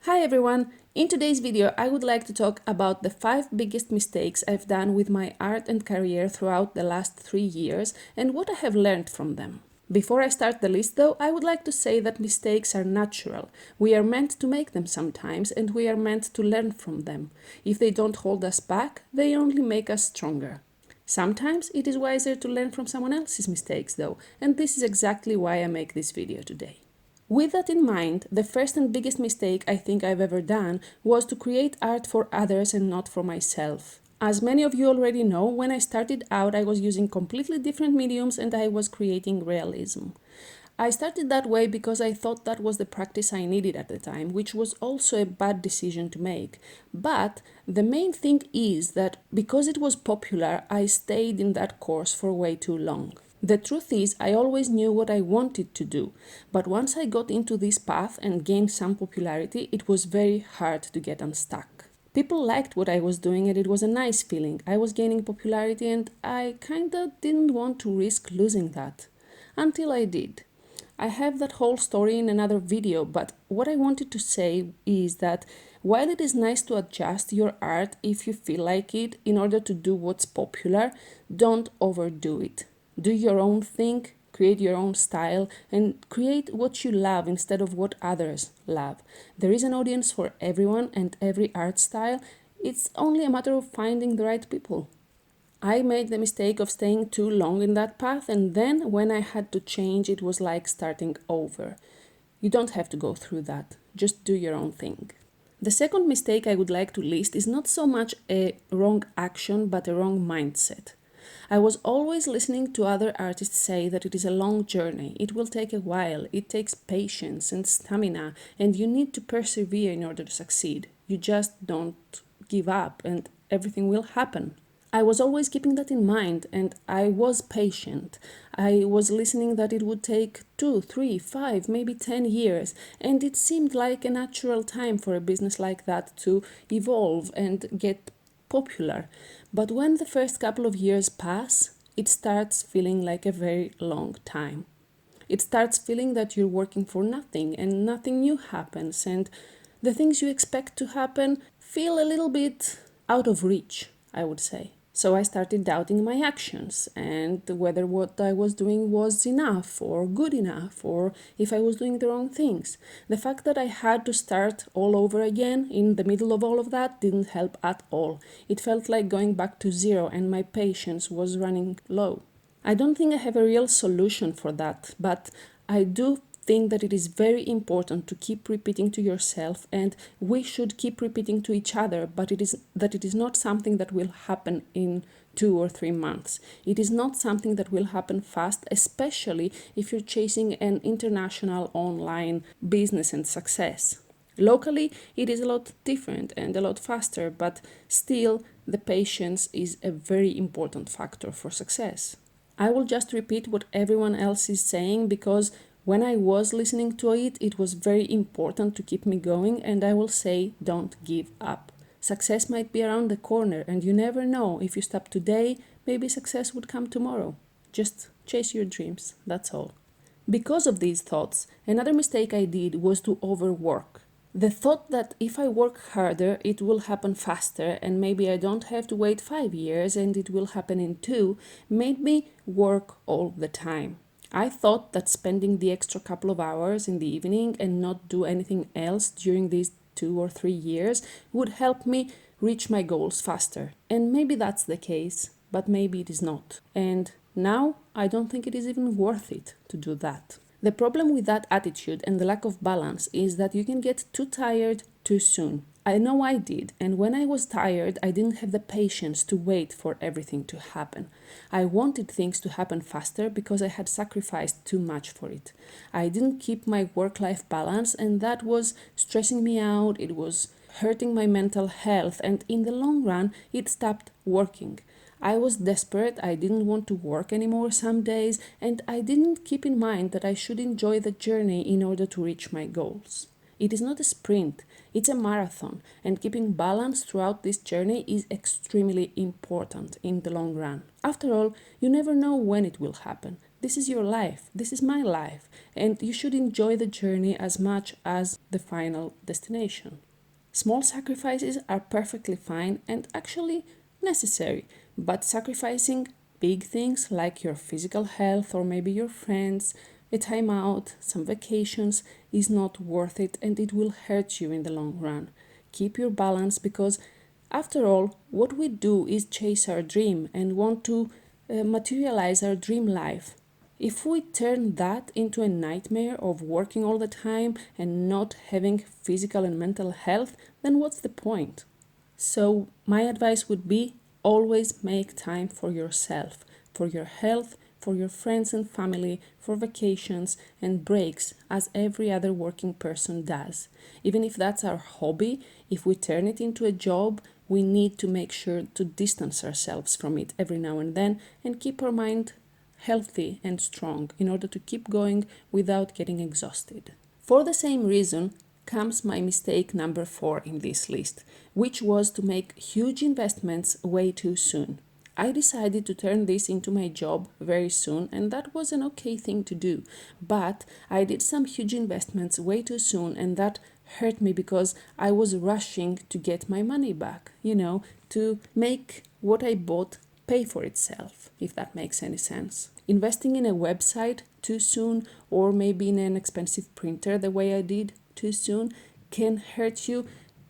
Hi everyone! In today's video I would like to talk about the 5 biggest mistakes I've done with my art and career throughout the last 3 years and what I have learned from them. Before I start the list though, I would like to say that mistakes are natural. We are meant to make them sometimes and we are meant to learn from them. If they don't hold us back, they only make us stronger. Sometimes it is wiser to learn from someone else's mistakes though, and this is exactly why I make this video today. With that in mind, the first and biggest mistake I think I've ever done was to create art for others and not for myself. As many of you already know, when I started out I was using completely different mediums and I was creating realism. I started that way because I thought that was the practice I needed at the time, which was also a bad decision to make. But the main thing is that because it was popular, I stayed in that course for way too long. The truth is, I always knew what I wanted to do, but once I got into this path and gained some popularity, it was very hard to get unstuck. People liked what I was doing and it was a nice feeling. I was gaining popularity and I kinda didn't want to risk losing that. Until I did. I have that whole story in another video, but what I wanted to say is that while it is nice to adjust your art if you feel like it in order to do what's popular, don't overdo it. Do your own thing, create your own style, and create what you love instead of what others love. There is an audience for everyone and every art style. It's only a matter of finding the right people. I made the mistake of staying too long in that path, and then when I had to change, it was like starting over. You don't have to go through that. Just do your own thing. The second mistake I would like to list is not so much a wrong action, but a wrong mindset. I was always listening to other artists say that it is a long journey, it will take a while, it takes patience and stamina, and you need to persevere in order to succeed. You just don't give up and everything will happen. I was always keeping that in mind and I was patient. I was listening that it would take 2, 3, 5, maybe 10 years, and it seemed like a natural time for a business like that to evolve and get popular. But when the first couple of years pass, it starts feeling like a very long time. It starts feeling that you're working for nothing and nothing new happens, and the things you expect to happen feel a little bit out of reach, I would say. So I started doubting my actions and whether what I was doing was enough or good enough or if I was doing the wrong things. The fact that I had to start all over again in the middle of all of that didn't help at all. It felt like going back to zero and my patience was running low. I don't think I have a real solution for that, but I do think that it is very important to keep repeating to yourself, and we should keep repeating to each other, but it is not something that will happen in 2 or 3 months. It is not something that will happen fast, especially if you're chasing an international online business and success. Locally, it is a lot different and a lot faster, but still the patience is a very important factor for success. I will just repeat what everyone else is saying because when I was listening to it, it was very important to keep me going, and I will say don't give up. Success might be around the corner and you never know. If you stop today, maybe success would come tomorrow. Just chase your dreams, that's all. Because of these thoughts, another mistake I did was to overwork. The thought that if I work harder, it will happen faster and maybe I don't have to wait 5 years and it will happen in 2 made me work all the time. I thought that spending the extra couple of hours in the evening and not do anything else during these 2 or 3 years would help me reach my goals faster. And maybe that's the case, but maybe it is not. And now I don't think it is even worth it to do that. The problem with that attitude and the lack of balance is that you can get too tired too soon. I know I did, and when I was tired, I didn't have the patience to wait for everything to happen. I wanted things to happen faster because I had sacrificed too much for it. I didn't keep my work-life balance, and that was stressing me out, it was hurting my mental health, and in the long run, it stopped working. I was desperate, I didn't want to work anymore some days, and I didn't keep in mind that I should enjoy the journey in order to reach my goals. It is not a sprint, it's a marathon, and keeping balance throughout this journey is extremely important in the long run. After all, you never know when it will happen. This is your life, this is my life, and you should enjoy the journey as much as the final destination. Small sacrifices are perfectly fine and actually necessary, but sacrificing big things like your physical health or maybe your friends, a time out, some vacations is not worth it, and it will hurt you in the long run. Keep your balance, because after all, what we do is chase our dream and want to materialize our dream life. If we turn that into a nightmare of working all the time and not having physical and mental health, then what's the point? So, my advice would be always make time for yourself, for your health, for your friends and family, for vacations and breaks, as every other working person does. Even if that's our hobby, if we turn it into a job, we need to make sure to distance ourselves from it every now and then and keep our mind healthy and strong in order to keep going without getting exhausted. For the same reason comes my mistake number 4 in this list, which was to make huge investments way too soon. I decided to turn this into my job very soon, and that was an okay thing to do. But I did some huge investments way too soon, and that hurt me because I was rushing to get my money back, to make what I bought pay for itself, if that makes any sense. Investing in a website too soon, or maybe in an expensive printer the way I did too soon, can hurt you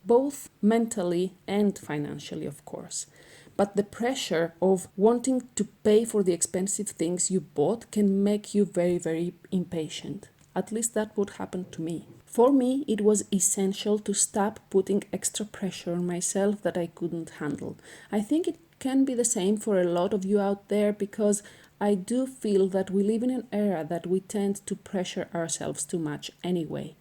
both mentally and financially, of course. But the pressure of wanting to pay for the expensive things you bought can make you very, very impatient. At least that would happen to me. For me, it was essential to stop putting extra pressure on myself that I couldn't handle. I think it can be the same for a lot of you out there, because I do feel that we live in an era that we tend to pressure ourselves too much anyway.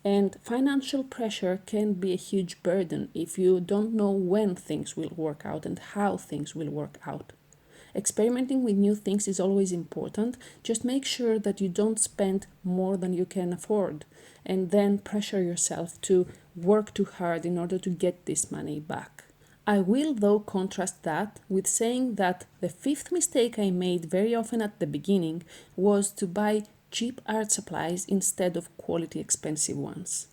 And financial pressure can be a huge burden if you don't know when things will work out and how things will work out. Experimenting with new things is always important. Just make sure that you don't spend more than you can afford and then pressure yourself to work too hard in order to get this money back. I will, though, contrast that with saying that the 5th mistake I made very often at the beginning was to buy cheap art supplies instead of quality expensive ones.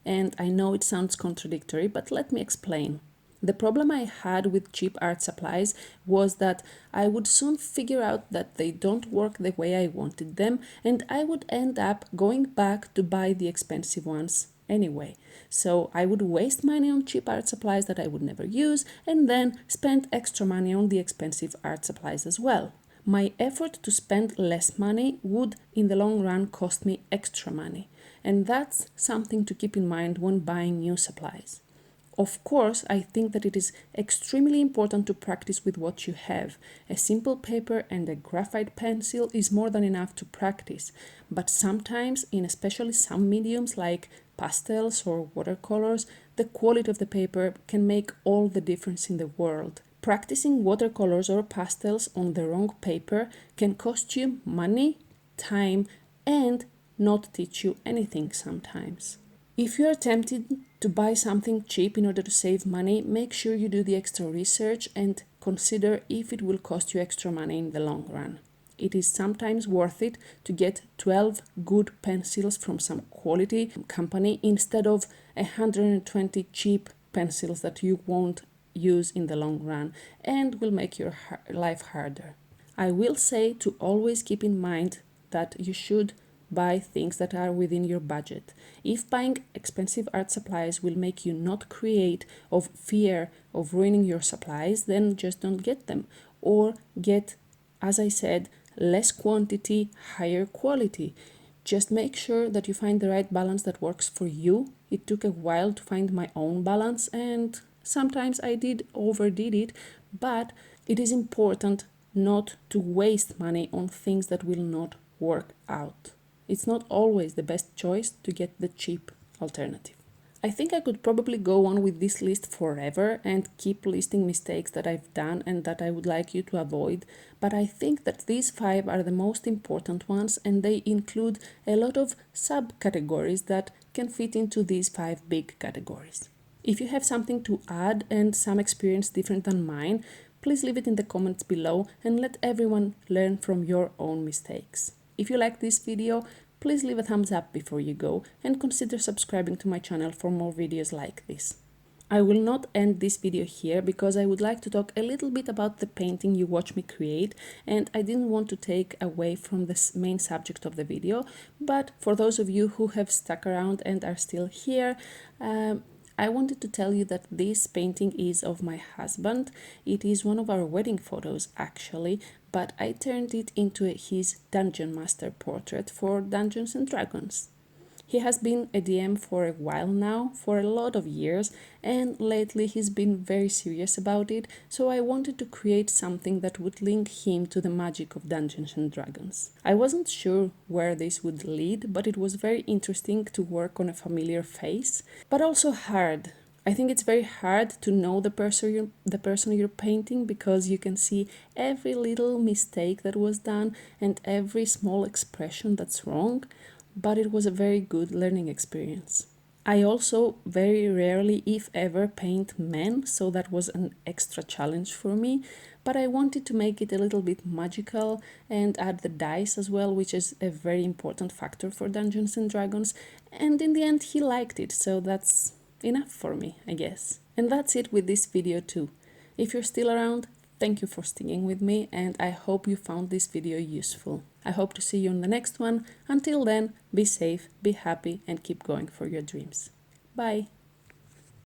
And I know it sounds contradictory, but let me explain. The problem I had with cheap art supplies was that I would soon figure out that they don't work the way I wanted them, and I would end up going back to buy the expensive ones anyway. So I would waste money on cheap art supplies that I would never use, and then spend extra money on the expensive art supplies as well. My effort to spend less money would in the long run cost me extra money, and that's something to keep in mind when buying new supplies. Of course, I think that it is extremely important to practice with what you have. A simple paper and a graphite pencil is more than enough to practice, but sometimes, in especially some mediums like pastels or watercolors, the quality of the paper can make all the difference in the world. Practicing watercolors or pastels on the wrong paper can cost you money, time, and not teach you anything sometimes. If you are tempted to buy something cheap in order to save money, make sure you do the extra research and consider if it will cost you extra money in the long run. It is sometimes worth it to get 12 good pencils from some quality company instead of 120 cheap pencils that you won't use in the long run and will make your life harder. I will say to always keep in mind that you should buy things that are within your budget. If buying expensive art supplies will make you not create of fear of ruining your supplies, then just don't get them, or get, as I said, less quantity, higher quality. Just make sure that you find the right balance that works for you. It took a while to find my own balance, and sometimes I overdid it, but it is important not to waste money on things that will not work out. It's not always the best choice to get the cheap alternative. I think I could probably go on with this list forever and keep listing mistakes that I've done and that I would like you to avoid, but I think that these 5 are the most important ones, and they include a lot of subcategories that can fit into these 5 big categories. If you have something to add and some experience different than mine, Please leave it in the comments below and let everyone learn from your own mistakes. If you like this video, please leave a thumbs up before you go and consider subscribing to my channel for more videos like this. I will not end this video here because I would like to talk a little bit about the painting you watch me create, and I didn't want to take away from the main subject of the video, but for those of you who have stuck around and are still here, I wanted to tell you that this painting is of my husband. It is one of our wedding photos actually, but I turned it into his Dungeon Master portrait for Dungeons and Dragons. He has been a DM for a while now, for a lot of years, and lately he's been very serious about it, so I wanted to create something that would link him to the magic of Dungeons and Dragons. I wasn't sure where this would lead, but it was very interesting to work on a familiar face, but also hard. I think it's very hard to know the person you're painting, because you can see every little mistake that was done and every small expression that's wrong. But it was a very good learning experience. I also very rarely, if ever, paint men, so that was an extra challenge for me, but I wanted to make it a little bit magical and add the dice as well, which is a very important factor for Dungeons and Dragons, and in the end he liked it, so that's enough for me, I guess. And that's it with this video too. If you're still around, thank you for sticking with me, and I hope you found this video useful. I hope to see you in the next one. Until then, be safe, be happy, and keep going for your dreams. Bye!